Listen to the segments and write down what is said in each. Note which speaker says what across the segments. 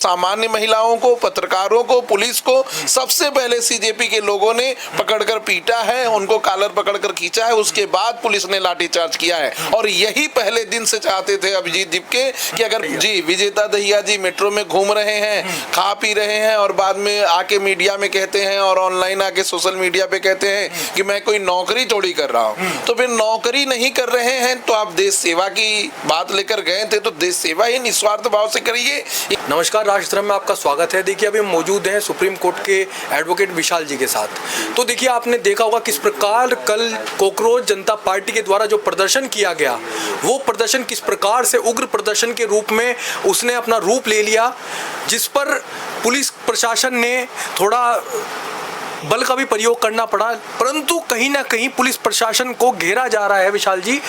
Speaker 1: सामान्य महिलाओं को, पत्रकारों को, पुलिस को सबसे पहले सीजेपी के लोगों ने पकड़कर पीटा है, उनको कॉलर पकड़कर खींचा है, उसके बाद पुलिस ने लाठीचार्ज किया है। और यही पहले दिन से चाहते थे अभिजीत दीपके कि अगर जी विजेता दहिया जी मेट्रो में घूम रहे हैं, खा पी रहे हैं और बाद में आके मीडिया में कहते हैं और ऑनलाइन आके सोशल मीडिया पे कहते हैं कि मैं कोई नौकरी थोड़ी कर रहा हूँ, तो फिर नौकरी नहीं कर रहे हैं तो आप देश सेवा की बात लेकर गए थे तो देश सेवा ही निस्वार्थ भाव से करिए।
Speaker 2: नमस्कार, राष्ट्रधर्म में आपका स्वागत है। देखिए अभी हम मौजूद हैं सुप्रीम कोर्ट के एडवोकेट विशाल जी के साथ। तो देखिए आपने देखा होगा किस प्रकार कल कॉकरोच जनता पार्टी के द्वारा जो प्रदर्शन किया गया, वो प्रदर्शन किस प्रकार से उग्र प्रदर्शन के रूप में उसने अपना रूप ले लिया, जिस पर पुलिस प्रशासन ने थोड़ा बल का भी प्रयोग करना पड़ा। परंतु कहीं ना कहीं पुलिस प्रशासन को घेरा जा रहा है विशाल जी,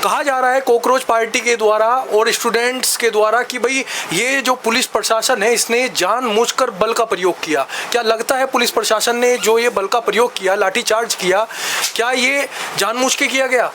Speaker 2: कहा जा रहा है कॉकरोच पार्टी के द्वारा और स्टूडेंट्स के द्वारा कि भाई ये जो पुलिस प्रशासन है इसने जानबूझकर बल का प्रयोग किया। क्या लगता है पुलिस प्रशासन ने जो ये बल का प्रयोग किया, लाठीचार्ज किया, क्या ये जानबूझ के किया गया?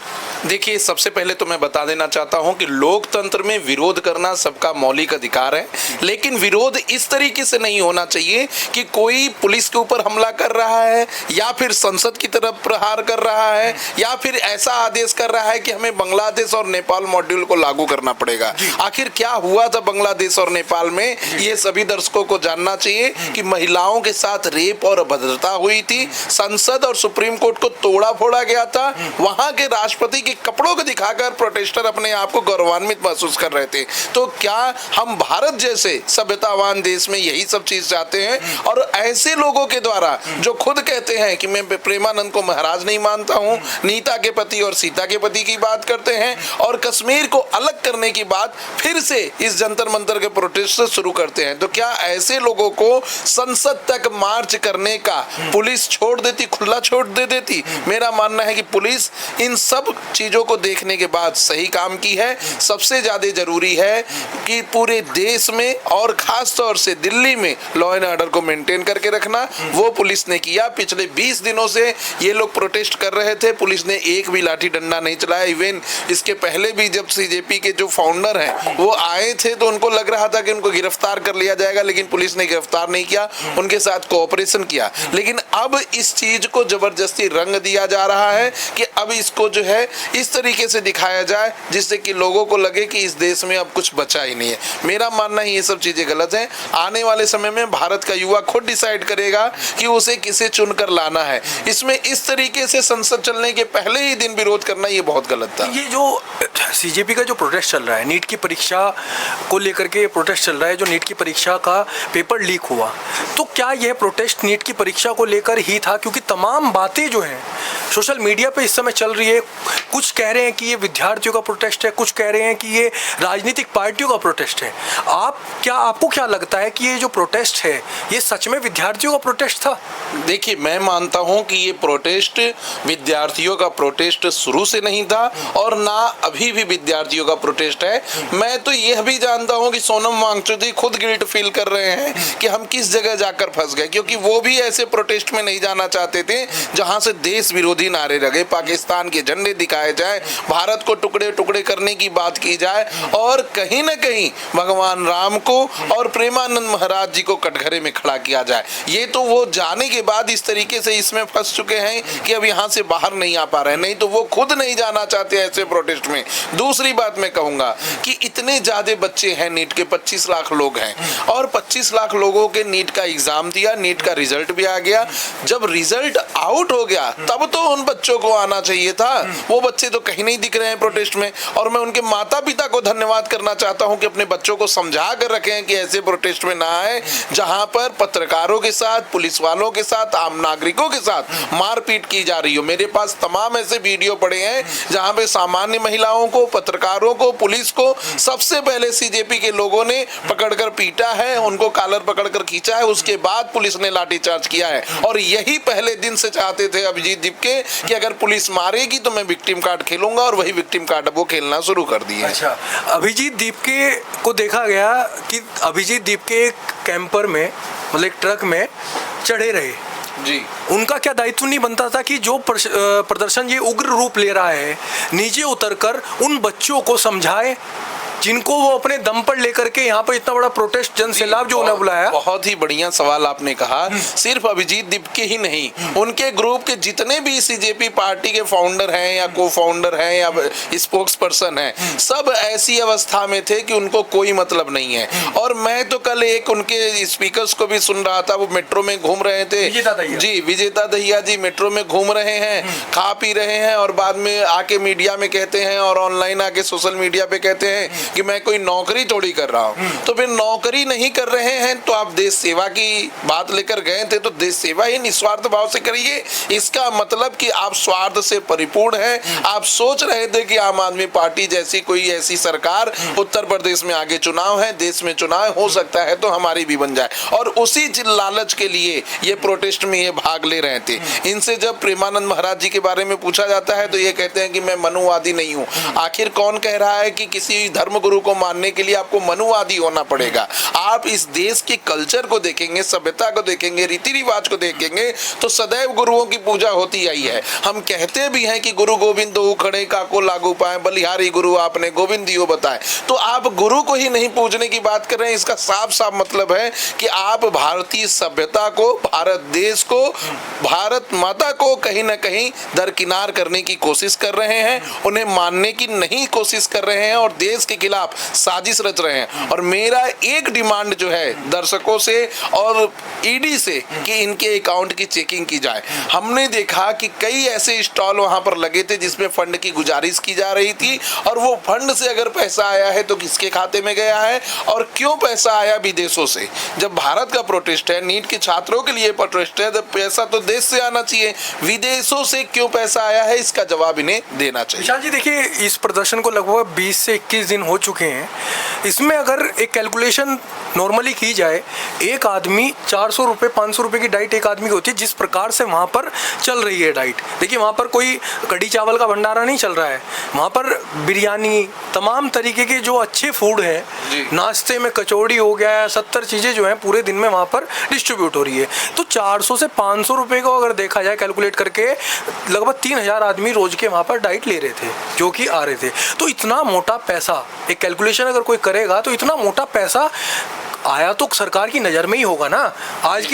Speaker 1: देखिए, सबसे पहले तो मैं बता देना चाहता हूं कि लोकतंत्र में विरोध करना सबका मौलिक अधिकार है, लेकिन विरोध इस तरीके से नहीं होना चाहिए कि कोई पुलिस के ऊपर हमला कर रहा है या फिर संसद की तरफ प्रहार कर रहा है या फिर ऐसा आदेश कर रहा है कि हमें बांग्लादेश और नेपाल मॉड्यूल को लागू करना पड़ेगा। आखिर क्या हुआ था बांग्लादेश और नेपाल में, ये सभी दर्शकों को जानना चाहिए कि महिलाओं के साथ रेप और अभद्रता हुई थी, संसद और सुप्रीम कोर्ट को तोड़ा फोड़ा गया था, वहां के राष्ट्रपति के कपड़ों को दिखाकर प्रोटेस्टर अपने आप को गौरवान्वित महसूस कर रहे थे। तो क्या हम भारत जैसे सभ्यतावान देश में यही सब चीज चाहते हैं? और ऐसे लोगों के द्वारा जो खुद कहते हैं कि मैं प्रेमानंद को महाराज नहीं मानता हूं, नीता के पति और सीता के पति की बात करते हैं और कश्मीर को अलग करने की बात फिर से इस जंतर मंतर के प्रोटेस्ट शुरू करते हैं, तो क्या ऐसे लोगों को संसद तक मार्च करने का पुलिस छोड़ देती, खुला छोड़ दे देती? मेरा मानना है कि पुलिस इन सब चीजों को देखने के बाद सही काम की है। सबसे ज्यादा जरूरी है कि पूरे देश में और खास तौर से दिल्ली में लॉ एंड ऑर्डर को मेंटेन करके रखना, वो पुलिस ने किया। पिछले 20 दिनों से ये लोग प्रोटेस्ट कर रहे थे, पुलिस ने एक भी लाठी डंडा नहीं चलाया। इवन इसके पहले भी जब सीजेपी के जो फाउंडर हैं वो आए थे तो उनको लग रहा था कि उनको गिरफ्तार कर लिया जाएगा, लेकिन पुलिस ने गिरफ्तार नहीं किया, उनके साथ कोऑपरेशन किया। लेकिन अब इस चीज को जबरदस्ती रंग दिया जा रहा है कि अब इसको जो है इस तरीके से दिखाया जाए जिससे कि लोगों को लगे कि इस देश में अब कुछ बचा ही नहीं है। मेरा मानना है ये सब चीजें गलत हैं। आने वाले समय में भारत का युवा खुद डिसाइड करेगा कि उसे किसे चुनकर लाना है। इसमें इस तरीके से संसद चलने के पहले ही दिन विरोध करना ये बहुत गलत था।
Speaker 2: ये जो सीजेपी का जो प्रोटेस्ट चल रहा है, नीट की परीक्षा को लेकर के प्रोटेस्ट चल रहा है, जो नीट की परीक्षा का पेपर लीक हुआ, तो क्या यह प्रोटेस्ट नीट की परीक्षा को लेकर ही था? क्योंकि तमाम बातें जो हैं सोशल मीडिया पे इस समय चल रही है, कुछ कह रहे हैं कि ये विद्यार्थियों का प्रोटेस्ट है, कुछ कह रहे हैं कि ये राजनीतिक पार्टियों का प्रोटेस्ट है। आपको क्या लगता है कि ये जो प्रोटेस्ट है ये सच में विद्यार्थियों का प्रोटेस्ट था?
Speaker 1: देखिए, मैं मानता हूं कि ये प्रोटेस्ट विद्यार्थियों का प्रोटेस्ट शुरू से नहीं था और ना अभी भी विद्यार्थियों का प्रोटेस्ट है। मैं तो यह भी जानता हूं कि सोनम वांगचुक खुद गिल्ट फील कर रहे हैं कि हम किस जगह जाकर फंस गए, क्योंकि वो भी ऐसे प्रोटेस्ट में नहीं जाना चाहते थे जहां से देश विरोधी नारे लगे, पाकिस्तान के झंडे दिखाए जाए, भारत को टुकड़े टुकड़े करने की बात की जाए और कहीं ना कहीं भगवान राम को और प्रेमानंद महाराज जी को कटघरे में खड़ा किया जाए। ये तो वो जाने के बाद इस तरीके से इसमें फंस चुके हैं कि अब यहाँ से बाहर नहीं आ पा रहे हैं, नहीं तो वो खुद नहीं जाना चाहते ऐसे प्रोटेस्ट में। दूसरी बात मैं कहूंगा कि इतने ज्यादा बच्चे हैं, नीट के 25 लाख लोग हैं और 25 लाख लोगों के नीट का एग्जाम दिया, नीट का रिजल्ट भी आ गया। जब रिजल्ट आउट हो गया तब तो उन बच्चों को आना चाहिए था, वो बच्चे तो कहीं नहीं दिख रहे हैं प्रोटेस्ट में। और मैं उनके माता पिता को धन्यवाद करना चाहता हूं कि अपने बच्चों को समझा कर रखें कि ऐसे प्रोटेस्ट में ना आए जहां पर पत्रकारों के साथ, पुलिस वालों के साथ, आम नागरिकों के साथ मारपीट की जा रही हो। मेरे पास तमाम ऐसे वीडियो पड़े हैं जहां पे सामान्य महिलाओं को, पत्रकारों को, पुलिस को सबसे पहले सीजेपी के लोगों ने पकड़कर पीटा है, उनको कॉलर पकड़कर खींचा है, उसके बाद पुलिस ने लाठीचार्ज किया है। और यही पहले दिन से चाहते थे अभिजीत दीपके कि अगर पुलिस मारेगी तो मैं विक्टिम कार्ड खेलूंगा, और वही विक्टिम कार्ड अब वो खेलना शुरू कर दिए।
Speaker 2: अच्छा, अभिजीत दीपके को देखा गया कि अभिजीत दीपके कैंपर में, मतलब एक ट्रक में चढ़े रहे
Speaker 1: जी।
Speaker 2: उनका क्या दायित्व नहीं बनता था कि जो प्रदर्शन ये उग्र रूप ले रहा है, नीचे उतरकर उन बच्चों को समझाए जिनको वो अपने दम पर लेकर के यहाँ पर इतना बड़ा प्रोटेस्ट जन सैलाब जो उन्हें बुलाया।
Speaker 1: बहुत ही बढ़िया सवाल आपने कहा। सिर्फ अभिजीत दीपके ही नहीं, उनके ग्रुप के जितने भी सीजेपी पार्टी के फाउंडर हैं या को फाउंडर हैं या स्पोक्स पर्सन हैं, सब ऐसी अवस्था में थे कि उनको कोई मतलब नहीं है। और मैं तो कल एक उनके स्पीकर्स को भी सुन रहा था, वो मेट्रो में घूम रहे थे जी, विजेता दहिया जी मेट्रो में घूम रहे हैं, खा पी रहे हैं और बाद में आके मीडिया में कहते हैं और ऑनलाइन आके सोशल मीडिया पे कहते हैं कि मैं कोई नौकरी थोड़ी कर रहा हूँ। तो फिर नौकरी नहीं कर रहे हैं तो आप देश सेवा की बात लेकर गए थे, तो देश सेवा ही निस्वार्थ भाव से करिए। इसका मतलब कि आप स्वार्थ से परिपूर्ण हैं। आप सोच रहे थे कि आम आदमी पार्टी जैसी कोई ऐसी सरकार उत्तर प्रदेश में आगे चुनाव है, देश में चुनाव हो सकता है तो हमारी भी बन जाए, और उसी लालच के लिए ये प्रोटेस्ट में ये भाग ले रहे थे। इनसे जब प्रेमानंद महाराज जी के बारे में पूछा जाता है तो ये कहते हैं कि मैं मनुवादी नहीं हूँ। आखिर कौन कह रहा है कि किसी धर्मगुरु को मानने के लिए आपको मनुवादी होना पड़ेगा? आप इस देश के कल्चर को देखेंगे, सभ्यता को देखेंगे, रीति रिवाज को देखेंगे तो सदैव गुरुओं की पूजा होती आई है। हम कहते भी हैं कि गुरु गोविंद दो खड़े काको लागू पाए, बलिहारी गुरु आपने गोविंद दियो बताए। तो आप गुरु को ही नहीं पूजने की बात कर रहे हैं। इसका साफ साफ मतलब है कि आप भारतीय सभ्यता को, भारत देश को, भारत माता को कहीं ना कहीं दरकिनार करने की कोशिश कर रहे हैं, उन्हें मानने की नहीं कोशिश कर रहे हैं और देश के खिलाफ साजिश रच रहे हैं। और मेरा एक डिमांड जो है दर्शकों से और ईडी से कि इनके अकाउंट की चेकिंग की जाए। हमने देखा कि कई ऐसे स्टॉल वहां पर लगे थे जिसमें फंड की गुजारिश की जा रही थी, और वो फंड से अगर पैसा आया है तो किसके खाते में गया है और क्यों पैसा आया विदेशों से। जब भारत का प्रोटेस्ट है, नीट के छात्रों के लिए प्रोटेस्ट है, तो पैसा तो देश से आना चाहिए, विदेशों से क्यों पैसा आया है इसका जवाब इन्हें देना चाहिए।
Speaker 2: विशाल जी देखिए, इस प्रदर्शन को लगभग 20 से 21 दिन हो चुके हैं। इसमें अगर एक कैलकुलेशन नॉर्मली की जाए, एक आदमी 400 रुपये 500 रुपये की डाइट एक आदमी की होती है, जिस प्रकार से वहाँ पर चल रही है डाइट। देखिए वहाँ पर कोई कड़ी चावल का भंडारा नहीं चल रहा है, वहाँ पर बिरयानी, तमाम तरीके के जो अच्छे फूड हैं, नाश्ते में कचौड़ी हो गया, 70 चीज़ें जो हैं पूरे दिन में वहाँ पर डिस्ट्रीब्यूट हो रही है। तो 400 से 500 रुपये को अगर देखा जाए कैलकुलेट करके, लगभग 3000 आदमी रोज के वहाँ पर डाइट ले रहे थे जो कि आ रहे थे। तो इतना मोटा पैसा, एक कैलकुलेशन अगर कोई करेगा तो इतना मोटा पैसा आया तो सरकार की नज़र में ही होगा ना। आज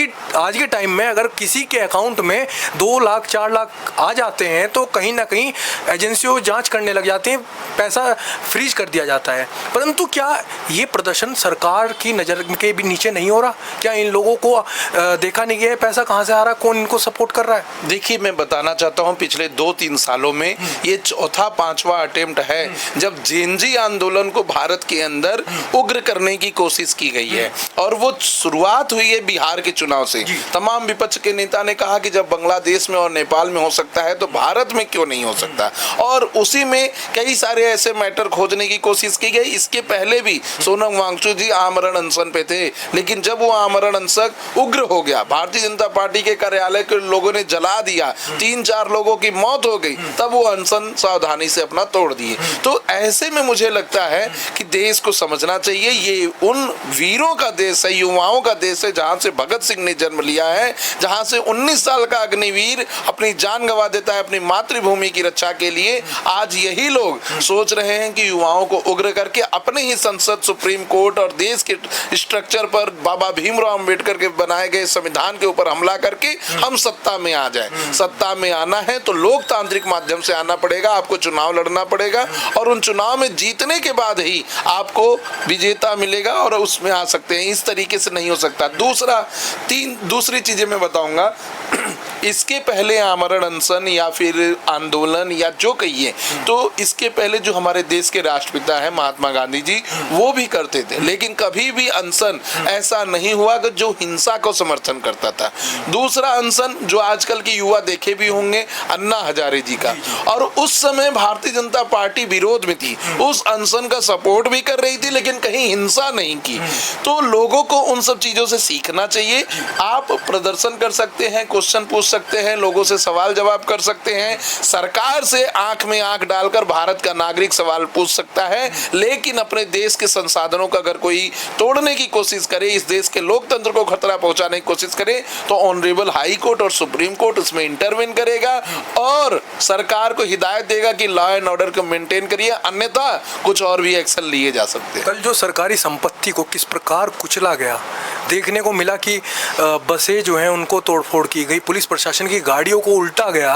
Speaker 2: के टाइम में अगर किसी के अकाउंट में 2 लाख 4 लाख आ जाते हैं तो कहीं ना कहीं एजेंसियों जांच करने लग जाते हैं, पैसा फ्रीज कर दिया जाता है। परंतु क्या ये प्रदर्शन सरकार की नज़र के भी नीचे नहीं हो रहा? क्या इन लोगों को देखा नहीं गया पैसा कहाँ से आ रहा, कौन इनको सपोर्ट कर रहा है?
Speaker 1: देखिए मैं बताना चाहता हूँ, पिछले 2-3 सालों में ये चौथा 5वां अटेम्प्ट है जब जेनजी आंदोलन को भारत के अंदर उग्र करने की कोशिश की गई है। और वो शुरुआत हुई है बिहार के चुनाव से। तमाम विपक्ष के नेता ने कहा कि जब बांग्लादेश में और नेपाल में हो सकता है तो भारत में क्यों नहीं हो सकता, और उसी में कई सारे ऐसे मैटर खोजने की कोशिश की गई। इसके पहले भी सोनम वांगचुक जी आमरण अनशन पे थे, लेकिन जब वो आमरण अनशन उग्र हो गया, भारतीय जनता पार्टी के कार्यालय के लोगों ने जला दिया, 3-4 लोगों की मौत हो गई, तब वो अनशन सावधानी से अपना तोड़ दिए। तो ऐसे में मुझे लगता है कि देश को समझना चाहिए ये उन वीरों का देश है, युवाओं का देश है, जहां से भगत सिंह ने जन्म लिया है, जहां से 19 साल का अग्निवीर अपनी जान गंवा देता है अपनी मातृभूमि की रक्षा के लिए। आज यही लोग सोच रहे हैं कि युवाओं को उग्र करके अपने ही संसद, सुप्रीम कोर्ट और देश के स्ट्रक्चर पर बाबा भीमराव अंबेडकर के बनाए गए संविधान के ऊपर हमला करके हम सत्ता में आ जाए। सत्ता में आना है तो लोकतांत्रिक माध्यम से आना पड़ेगा, आपको चुनाव लड़ना पड़ेगा और उन चुनाव में जीतने के बाद ही आपको विजेता मिलेगा और उसमें आ सकते हैं। इस तरीके से नहीं हो सकता। दूसरी चीजें मैं बताऊंगा, इसके पहले आमरण अनशन या फिर आंदोलन या जो कहिए, तो इसके पहले जो हमारे देश के राष्ट्रपिता हैं महात्मा गांधी जी, वो भी करते थे, लेकिन कभी भी अनशन ऐसा नहीं हुआ कि जो हिंसा को समर्थन करता था। दूसरा अनशन जो आजकल के युवा देखे भी होंगे, अन्ना हजारे जी का, और उस समय भारतीय जनता पार्टी विरोध में थी, उस अनशन का सपोर्ट भी कर रही थी लेकिन कहीं हिंसा नहीं की। तो लोगों को उन सब चीजों से सीखना चाहिए। आप प्रदर्शन कर सकते हैं, क्वेश्चन पूछ सकते हैं, लोगों से सवाल जवाब कर सकते हैं, सरकार से आंख में आंख डालकर भारत का नागरिक सवाल पूछ सकता है, लेकिन अपने देश के संसाधनों का अगर कोई तोड़ने की कोशिश करे, इस देश के लोकतंत्र को खतरा पहुंचाने की कोशिश करे, तो ऑनरेबल हाई कोर्ट और सुप्रीम कोर्ट उसमें इंटरवेन करेगा और सरकार को हिदायत देगा कि लॉ एंड ऑर्डर को मेंटेन करिए, अन्यथा कुछ और भी एक्शन लिए जा सकते हैं।
Speaker 2: कल जो सरकारी संपत्ति को किस प्रकार कुचला गया देखने को मिला कि बसें जो हैं उनको तोड़फोड़ की गई, पुलिस प्रशासन की गाड़ियों को उल्टा गया,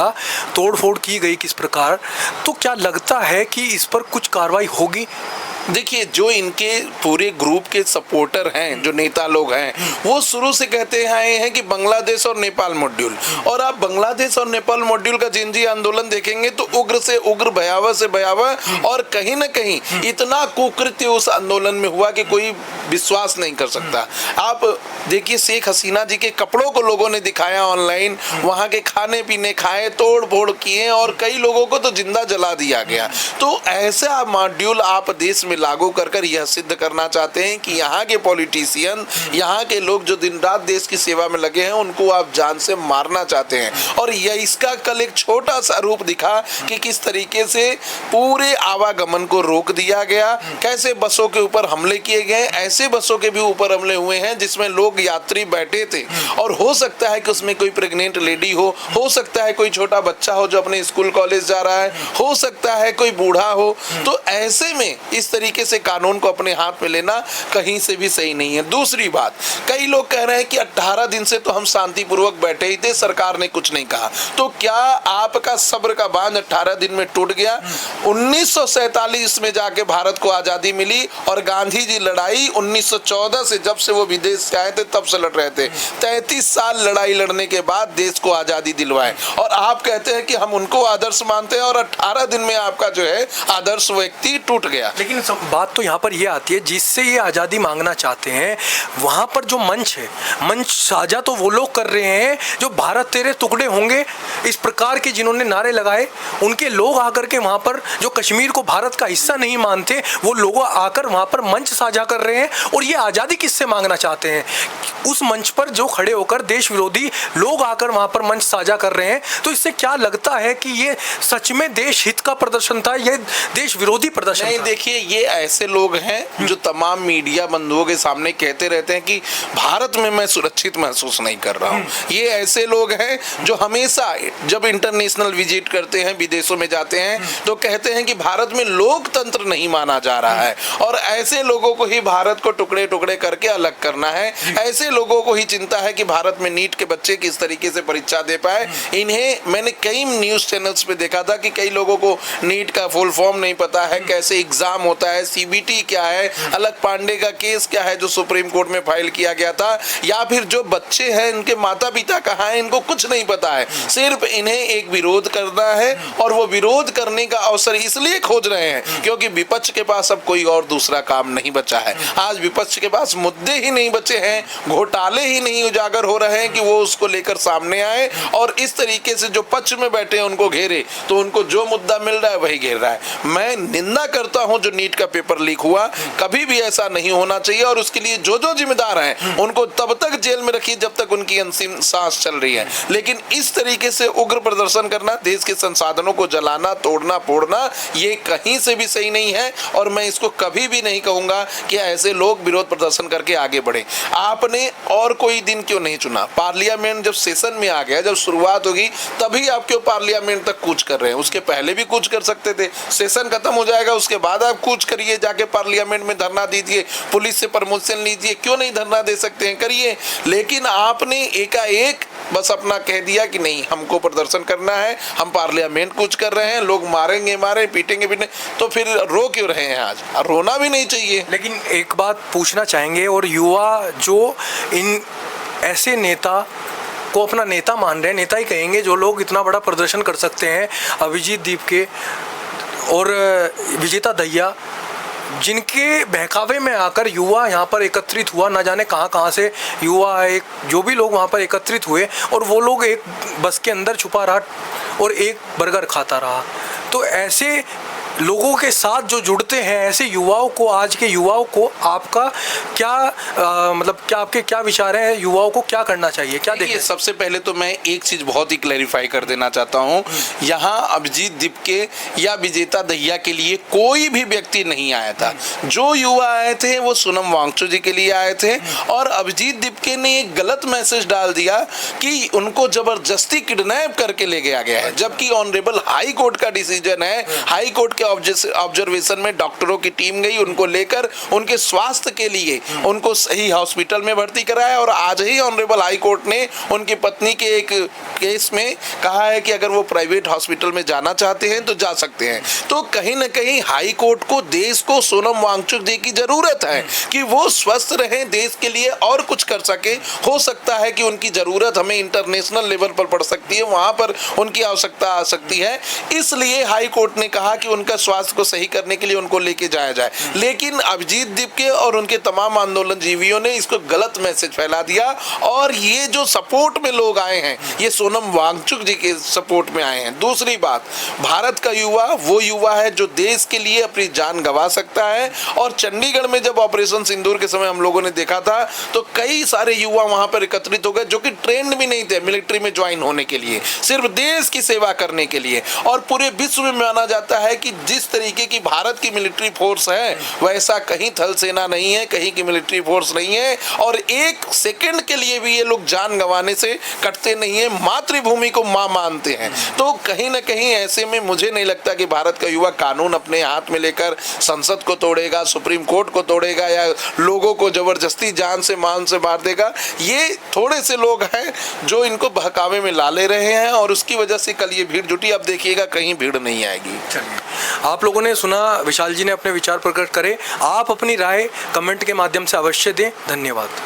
Speaker 2: तोड़फोड़ की गई किस प्रकार, तो क्या लगता है कि इस पर कुछ कार्रवाई होगी?
Speaker 1: देखिए, जो इनके पूरे ग्रुप के सपोर्टर हैं, जो नेता लोग हैं, वो शुरू से कहते आए हैं कि बांग्लादेश और नेपाल मॉड्यूल, और आप बांग्लादेश और नेपाल मॉड्यूल का जिनजी आंदोलन देखेंगे तो उग्र से उग्र, भयावह से भयावह, और कहीं ना कहीं इतना कुकृत्य उस आंदोलन में हुआ कि कोई विश्वास नहीं कर सकता। आप देखिए, शेख हसीना जी के कपड़ों को लोगों ने दिखाया ऑनलाइन, वहां के खाने पीने खाए, तोड़ फोड़ किए, और कई लोगों को तो जिंदा जला दिया गया। तो ऐसा मॉड्यूल आप देश में लागू कर यह सिद्ध करना चाहते हैं कि यहाँ के पॉलिटिशियन, यहाँ के लोग जो दिन रात देश की सेवा में लगे हैं, उनको आप जान से मारना चाहते हैं। और यह इसका कल एक छोटा सा रूप दिखा कि किस तरीके से पूरे आवागमन को रोक दिया गया, कैसे बसों के ऊपर हमले किए गए। ऐसे बसों के भी ऊपर हमले हुए हैं जिसमें लोग यात्री बैठे थे, और हो सकता है कि उसमें कोई प्रेग्नेंट लेडी हो सकता है कोई छोटा बच्चा हो जो अपने स्कूल कॉलेज जा रहा है, हो सकता है कोई बूढ़ा हो। तो ऐसे में इस तरीके से कानून को अपने हाथ में लेना कहीं से भी सही नहीं है। दूसरी बात, कई लोग कह रहे हैं कि 18 दिन से तो हम शांतिपूर्वक बैठे ही थे, सरकार ने कुछ नहीं कहा। तो क्या आपका सब्र का बांध 18 दिन में टूट गया? 1947 में जाके भारत को आजादी मिली, और गांधी जी लड़ाई 1914 से, जब से वो विदेश से आए थे तब से लड़ रहे थे। 33 साल लड़ाई लड़ने के बाद देश को आजादी दिलवाए, और आप कहते हैं कि हम उनको आदर्श मानते हैं, और 18 दिन में आपका जो है आदर्श व्यक्ति टूट गया।
Speaker 2: लेकिन बात तो यहाँ पर ये आती है, जिससे ये आज़ादी मांगना चाहते हैं, वहाँ पर जो मंच है, मंच साझा तो वो लोग कर रहे हैं जो भारत तेरे टुकड़े होंगे इस प्रकार के जिन्होंने नारे लगाए, उनके लोग आकर के वहाँ पर जो कश्मीर को भारत का हिस्सा नहीं मानते, वो लोग आकर वहाँ पर मंच साझा कर रहे हैं। और ये आज़ादी किससे मांगना चाहते हैं? उस मंच पर जो खड़े होकर देश विरोधी लोग आकर वहाँ पर मंच साझा कर रहे हैं। तो इससे क्या लगता है कि ये सच में देश हित का प्रदर्शन था, ये देश विरोधी प्रदर्शन
Speaker 1: नहीं?
Speaker 2: था?
Speaker 1: देखिए, ये ऐसे लोग हैं जो तमाम मीडिया बंधुओं के सामने कहते रहते हैं कि भारत में मैं सुरक्षित महसूस नहीं कर रहा हूँ। ये ऐसे लोग हैं जो हमेशा जब इंटरनेशनल विजिट करते हैं, विदेशों में जाते हैं, तो कहते हैं कि भारत में लोकतंत्र नहीं माना जा रहा है, और ऐसे लोगों को ही भारत को टुकड़े टुकड़े करके अलग करना है। ऐसे लोगों को ही चिंता है कि भारत में नीट के बच्चे किस तरीके से परीक्षा दे पाए। इन्हें मैंने कई न्यूज चैनल्स पे देखा था कि कई लोगों को नीट का फुल फॉर्म नहीं पता है, कैसे एग्जाम होता है, सीबीटी क्या है, अलग पांडे का केस क्या है जो सुप्रीम कोर्ट में फाइल किया गया था, या फिर जो बच्चे हैं इनके माता पिता कहाँ हैं, इनको कुछ नहीं पता है। सिर्फ इन्हें एक विरोध करना है, और वो विरोध करने का अवसर इसलिए खोज रहे हैं क्योंकि विपक्ष के पास अब कोई और दूसरा काम नहीं बचा है। आज विपक्ष के पास मुद्दे ही नहीं बचे हैं, घोटाले ही नहीं उजागर हो रहे हैं कि वो उसको लेकर सामने आए, और इस तरीके से जो पक्ष में बैठे हैं उनको घेरे, तो उनको जो मुद्दा मिल रहा है वही घेर रहा है। मैं निंदा करता हूं जो नीट का पेपर लीक हुआ, कभी भी ऐसा नहीं होना चाहिए, और उसके लिए जो जो जिम्मेदार हैं उनको तब तक जेल में रखिए जब तक उनकी अंतिम सांस चल रही है। लेकिन इस तरीके से उग्र प्रदर्शन करना, देश के संसाधनों को जलाना, तोड़ना फोड़ना, ये कहीं से भी सही नहीं है, और मैं इसको कभी भी नहीं कहूंगा कि ऐसे लोग विरोध प्रदर्शन करके आगे बढ़े। आपने और कोई दिन क्यों नहीं चुना? पार्लियामेंट जब सेशन में आ गया, जब शुरुआत होगी, तभी आप क्यों पार्लियामेंट तक कूच कर रहे हैं? उसके पहले भी कूच कर सकते थे। सेशन खत्म हो जाएगा, उसके बाद आप कूच करिए, जाके पार्लियामेंट में धरना दीजिए, पुलिस से परमिशन लीजिए। क्यों नहीं धरना दे सकते हैं? करिए। लेकिन आपने एकाएक बस अपना कह दिया कि नहीं, हमको प्रदर्शन करना है, हम पार्लियामेंट कूच कर रहे हैं, लोग मारेंगे पीटेंगे, तो फिर रो क्यों रहे हैं? आज रोना भी नहीं चाहिए।
Speaker 2: लेकिन एक बात पूछना चाहेंगे, और युवा जो इन ऐसे नेता को अपना नेता मान रहे हैं, नेता ही कहेंगे, जो लोग इतना बड़ा प्रदर्शन कर सकते हैं, अभिजीत दीप के और विजेता दहिया, जिनके बहकावे में आकर युवा यहाँ पर एकत्रित हुआ, ना जाने कहाँ कहाँ से युवा, एक जो भी लोग वहाँ पर एकत्रित हुए, और वो लोग एक बस के अंदर छुपा रहा और एक बर्गर खाता रहा। तो ऐसे लोगों के साथ जो जुड़ते हैं, ऐसे युवाओं को, आज के युवाओं को आपका क्या मतलब क्या आपके क्या विचार हैं, युवाओं को क्या करना चाहिए, क्या
Speaker 1: देखिए,
Speaker 2: देखिए?
Speaker 1: सबसे पहले तो मैं एक चीज बहुत ही क्लैरिफाई कर देना चाहता हूँ, यहाँ अभिजीत दीपके या विजेता दहिया के लिए कोई भी व्यक्ति नहीं आया था। जो युवा आए थे वो सोनम वांगचुक जी के लिए आए थे, और अभिजीत दीपके ने एक गलत मैसेज डाल दिया कि उनको जबरदस्ती किडनैप करके ले गया गया है, जबकि ऑनरेबल हाई कोर्ट का डिसीजन है। हाई कोर्ट के ऑब्जर्वेशन में डॉक्टरों की टीम गई, उनको लेकर उनके स्वास्थ्य के लिए उनको सही हॉस्पिटल में भर्ती कराया, और आज ही ऑनरेबल हाई कोर्ट ने उनकी पत्नी के एक केस में कहा है कि अगर वो प्राइवेट हॉस्पिटल में जाना चाहते हैं तो जा सकते हैं। तो कहीं ना कहीं हाई कोर्ट को, देश को सोनम वांगचुक जी की जरूरत है कि वो स्वस्थ रहें, देश के लिए और कुछ कर सके। हो सकता है कि उनकी जरूरत हमें इंटरनेशनल लेवल पर पड़ सकती है, वहां पर उनकी आवश्यकता आ सकती है, इसलिए हाई कोर्ट ने कहा कि उनका स्वास्थ्य को सही करने के लिए उनको लेके जाया जाए। लेकिन अभिजीत दीपके और उनके तमाम आंदोलन जीवियों ने इसको गलत मैसेज फैला दिया, और ये जो सपोर्ट में लोग आए हैं ये सोनम वांगचुक जी के सपोर्ट में आए हैं। दूसरी बात, भारत का युवा वो युवा है जो देश के लिए अपनी जान गंवा सकता है, और चंडीगढ़ में जब ऑपरेशन सिंदूर के समय हम लोगों ने देखा था तो कई सारे युवा वहां पर एकत्रित हो गए जो कि ट्रेंड भी नहीं थे मिलिट्री में ज्वाइन होने के लिए, सिर्फ देश की सेवा करने के लिए। और पूरे विश्व में माना जाता है कि जिस तरीके की भारत की मिलिट्री फोर्स है वैसा कहीं थल सेना नहीं है, कहीं की मिलिट्री फोर्स नहीं है, और एक सेकंड के लिए भी ये लोग जान गंवाने से कटते नहीं है, मातृभूमि को मां मानते हैं। तो कहीं ना कहीं ऐसे में मुझे नहीं लगता कि भारत का युवा कानून अपने हाथ में लेकर संसद को तोड़ेगा, सुप्रीम कोर्ट को तोड़ेगा, या लोगों को जबरदस्ती जान से मान से मार देगा। ये थोड़े से लोग हैं जो इनको बहकावे में ला ले रहे हैं, और उसकी वजह से कल ये भीड़ जुटी। अब देखिएगा कहीं भीड़ नहीं आएगी।
Speaker 2: आप लोगों ने सुना, विशाल जी ने अपने विचार प्रकट करे। आप अपनी राय कमेंट के माध्यम से अवश्य दें। धन्यवाद।